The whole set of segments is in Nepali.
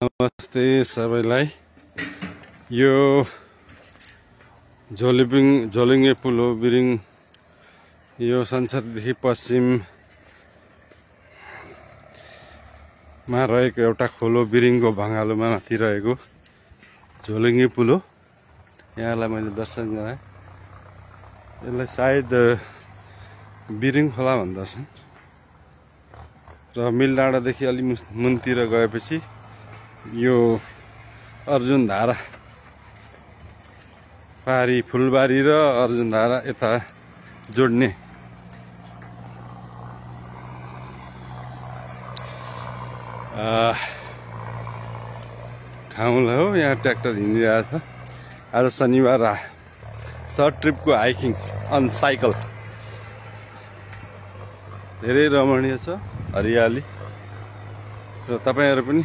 नमस्ते सबैलाई। यो झोलिङ्गे पुल हो बिरिङ। यो संसददेखि पश्चिममा रहेको एउटा खोलो बिरिङको भँगालोमा माथि रहेको झोलिङ्गे पुल हो। यहाँलाई मैले दर्शन गराएँ। यसलाई सायद बिरिङ खोला भन्दछन्। र मिलडाँडादेखि अलि मुनतिर गएपछि यो अर्जुनधारा पारी फुलबारी र अर्जुनधारा यता जोड्ने ठाउँलाई हो। यहाँ ट्र्याक्टर हिँडिरहेछ। आज शनिबार सर्ट ट्रिपको हाइकिङ अन साइकल। धेरै रमणीय छ, हरियाली। र तपाईहरु पनि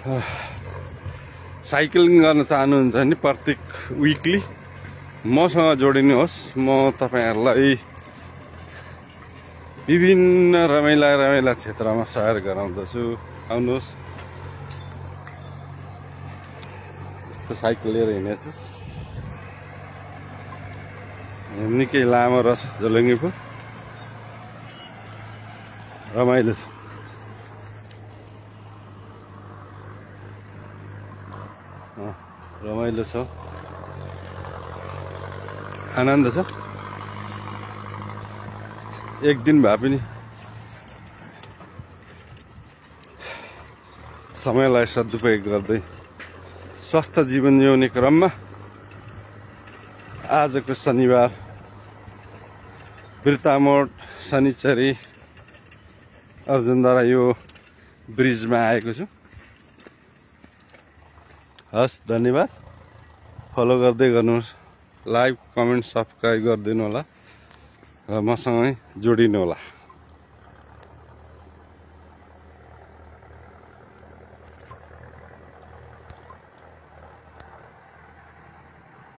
साइक्लिङ गर्न चाहनुहुन्छ भने प्रत्येक विकली मसँग जोडिनुहोस्। म तपाईहरुलाई विभिन्न रमाइला क्षेत्रमा सैर गराउँदछु। आउनुहोस्। यस्तो साइकल लिएर हिँडेछु। निकै लामो रहेछ झोलिङ्गे पुल। रमाइलो छ। रमाइलो छ, आनन्द छ। एक दिन भए पनि समयलाई सदुपयोग गर्दै स्वस्थ जीवन जिउने क्रममा आजको शनिबार बिर्तामोड शनिचरी अर्जुनधारा यो ब्रिजमा आएको छु। हस्, धन्यवाद। फलो गर्दै गर्नुहोस्। लाइक, कमेन्ट, सब्सक्राइब गरिदिनु होला र मसँगै जोडिनु होला।